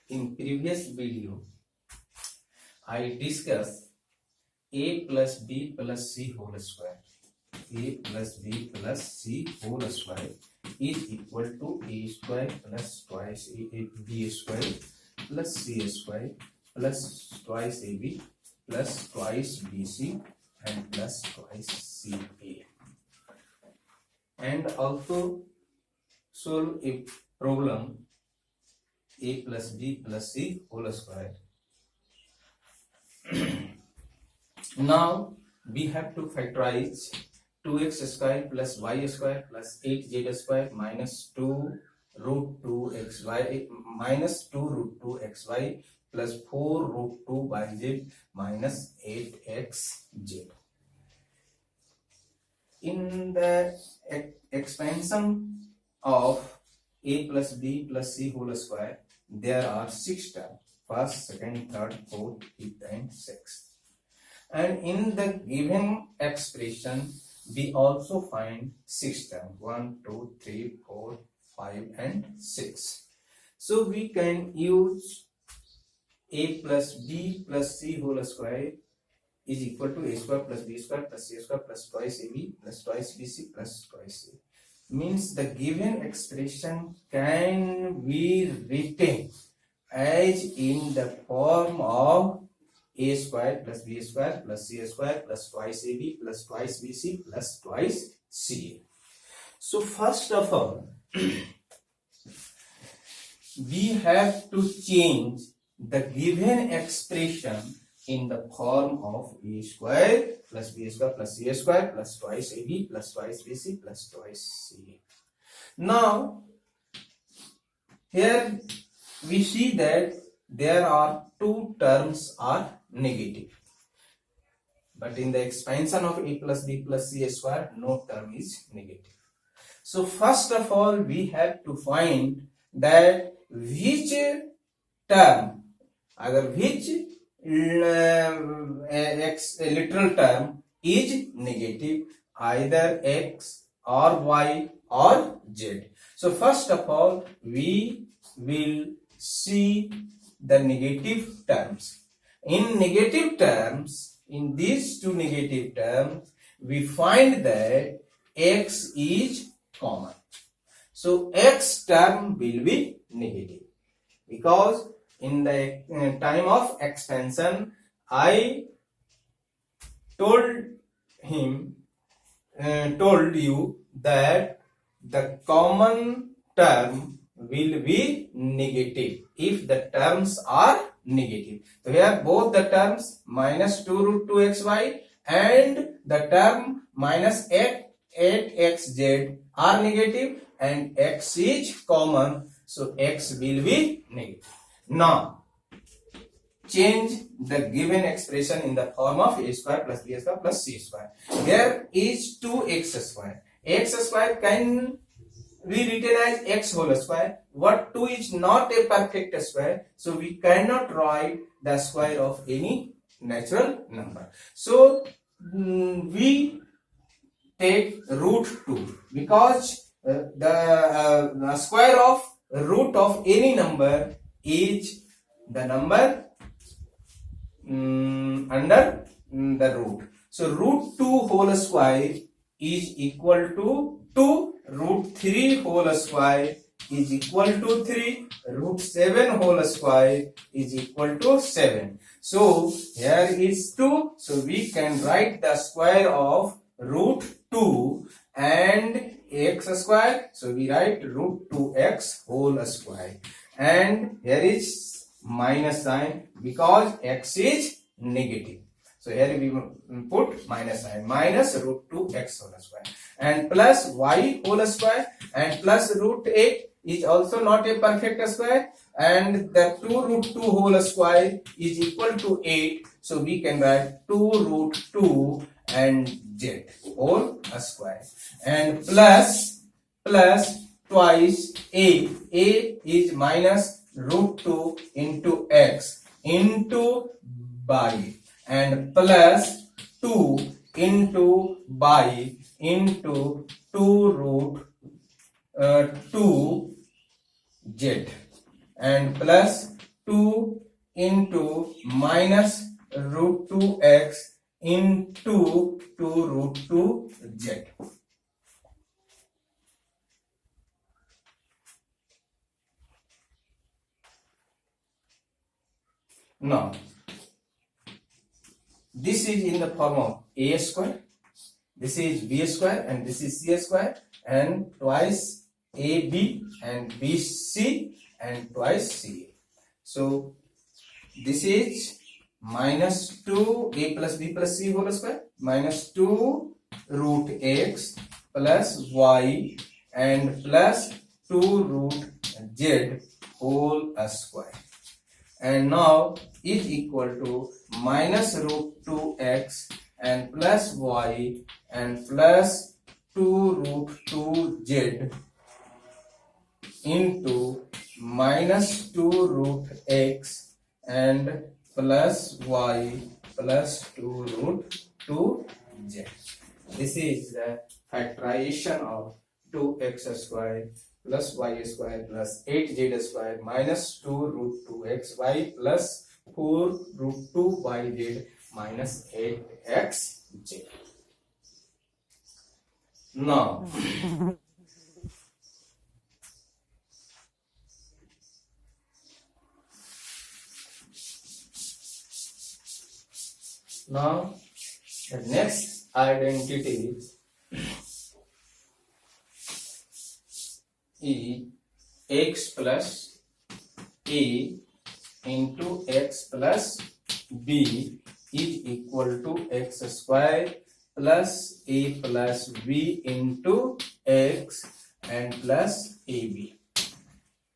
In previous video, I discussed a plus b plus c whole square. A plus b plus c whole square is equal to a square plus twice b square plus c square plus twice ab plus twice bc and plus twice ca. And also solve a problem a plus b plus c whole square. Now we have to factorize 2x square plus y square plus 8z square minus 2 root 2xy minus 2 root 2xy plus 4 root 2yz minus 8xz. In the expansion of a plus b plus c whole square, there are 6 terms: first, second, third, fourth, fifth and sixth. And in the given expression, we also find 6 terms: 1, 2, 3, 4, 5 and 6. So we can use a plus b plus c whole square is equal to a square plus b square plus c square plus twice ab plus twice bc plus twice c. Means the given expression can be written as in the form of a square plus b square plus c square plus twice ab plus twice bc plus twice ca. So first of all, we have to change the given expression in the form of a square plus b square plus c square plus twice ab plus twice bc plus twice ca. Now here we see that there are 2 terms are negative, but in the expansion of a plus b plus c square, no term is negative. So first of all, we have to find that which term, either which literal term is negative, either x or y or z. So first of all, we will see the negative terms. In negative terms, in these 2 negative terms, we find that x is common. So x term will be negative, because in the time of expansion, I told you that the common term will be negative if the terms are negative. So here both the terms minus 2 root 2xy and the term minus 8xz are negative and x is common, so x will be negative. Now change the given expression in the form of a square plus b square plus c square. There is 2x square. X square can be written as x whole square. What 2 is not a perfect square, so we cannot write the square of any natural number. So we take root 2, because the square of root of any number is the number under the root. So root 2 whole square is equal to 2, root 3 whole square is equal to 3, root 7 whole square is equal to 7. So here is 2, so we can write the square of root 2 and x square, so we write root 2x whole square, and here is minus sign because x is negative. So here we put minus sign, minus root 2x whole square and plus y whole square and plus root 8 is also not a perfect square, and the 2 root 2 whole square is equal to 8, so we can write 2 root 2 and z whole square, and plus twice a is minus root 2 into x into y, and plus 2 into y into 2 root 2 z, and plus 2 into minus root 2x into 2 root 2z. Now, this is in the form of a square, this is b square, and this is c square, and twice ab and bc and twice ca. So this is minus 2 a plus b plus c whole square minus 2 root x plus y and plus 2 root z whole square. And now is equal to minus root 2x and plus y and plus 2 root 2z into minus 2 root x and plus y plus 2 root 2z. This is the factorization of 2x square plus y square plus 8z square minus 2 root 2xy plus 4 root 2yz minus 8xz. Now, the next identity is x plus a into x plus b is equal to x square plus a plus b into x and plus ab.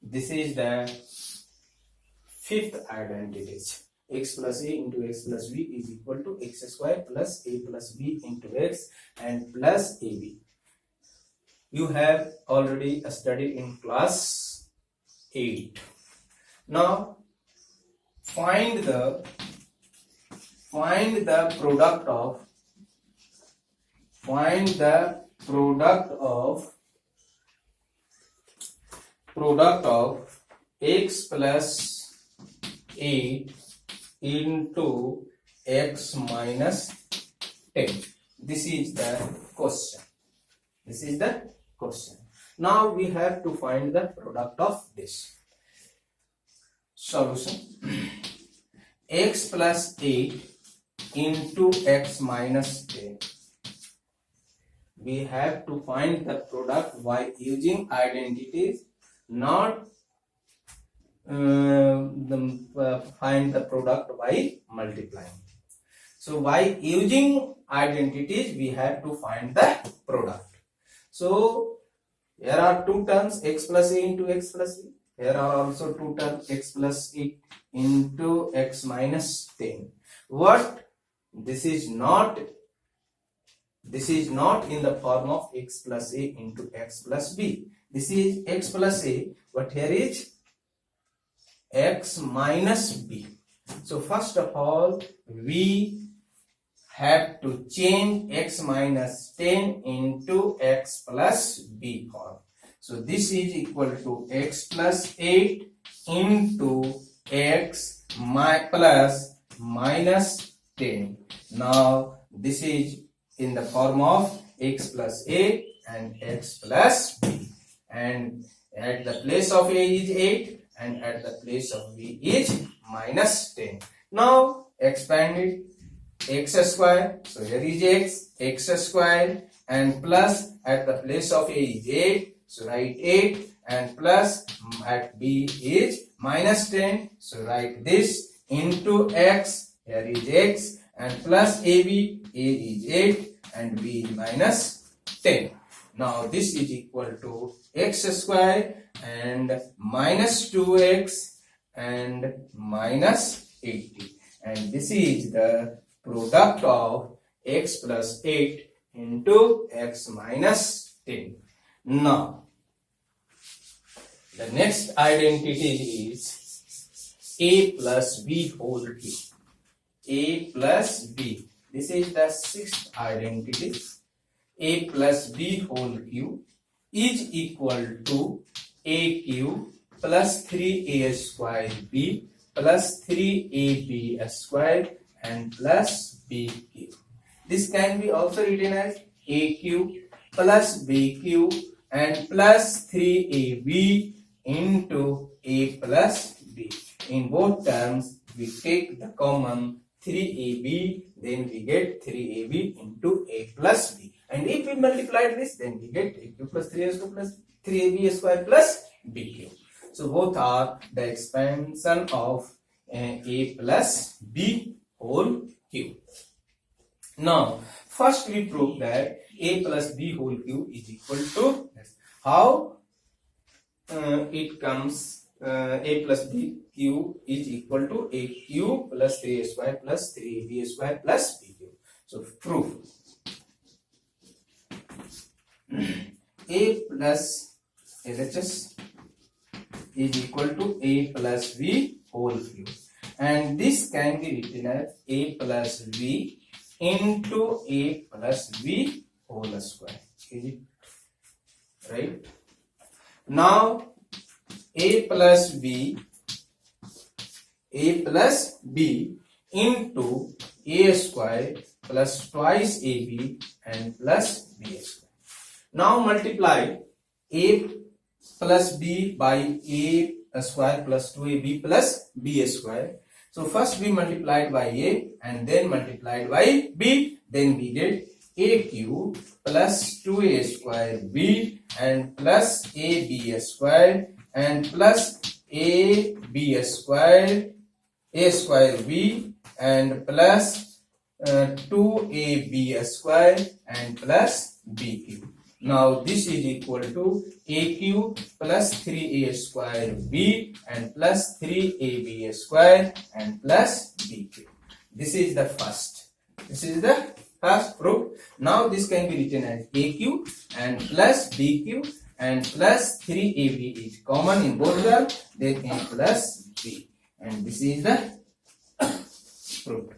This is the fifth identity. X plus a into x plus b is equal to x square plus a plus b into x and plus ab. You have already studied in class 8. Now find the product of x plus 8 into x minus 10. This is the question. Now we have to find the product of this. Solution. X plus 8 into x minus 10. We have to find the product by using identities, not find the product by multiplying. So by using identities, we have to find the product. So here are two terms, x plus a into x plus b. Here are also two terms, x plus 8 into x minus 10. What? This is not in the form of x plus a into x plus b. This is x plus a, but here is x minus b. So first of all, we have to change x minus 10 into x plus b form. So this is equal to x plus 8 into x plus minus 10. Now this is in the form of x plus a and x plus b. And at the place of a is 8 and at the place of b is minus 10. Now expand it. X square, so here is x square, and plus at the place of a is 8, so write 8, and plus at b is minus 10, so write this, into x, here is x, and plus ab, a is 8 and b is minus 10. Now this is equal to x square and minus 2x and minus 80, and this is the product of x plus 8 into x minus 10. Now, the next identity is a plus b whole cube. A plus b. This is the sixth identity. A plus b whole cube is equal to a cube plus 3a square b plus 3ab square and plus bq. This can be also written as aq plus bq and plus 3ab into a plus b. In both terms, we take the common 3ab, then we get 3ab into a plus b. And if we multiply this, then we get aq plus 3a plus 3ab square plus bq. So both are the expansion of a plus b whole cube. Now, first we prove that a plus b whole cube is equal to this. How it comes? A plus b cube is equal to a cube plus 3a square plus 3ab square plus b cube. So proof. A plus LHS is equal to a plus b whole cube, and this can be written as a plus b into a plus b whole square. Is it right? Now a plus b into a square plus twice ab and plus b square. Now multiply a plus b by a square plus 2ab plus b square. So first we multiplied by a and then multiplied by b, then we get a cube plus 2a square b and plus ab square and plus ab square b and plus 2ab square and plus b cube. Now this is equal to a cube plus 3a square b and plus 3ab square and plus b cube. This is the first proof. Now this can be written as a cube and plus b cube and plus 3ab is common in both them, then a plus b, and this is the proof.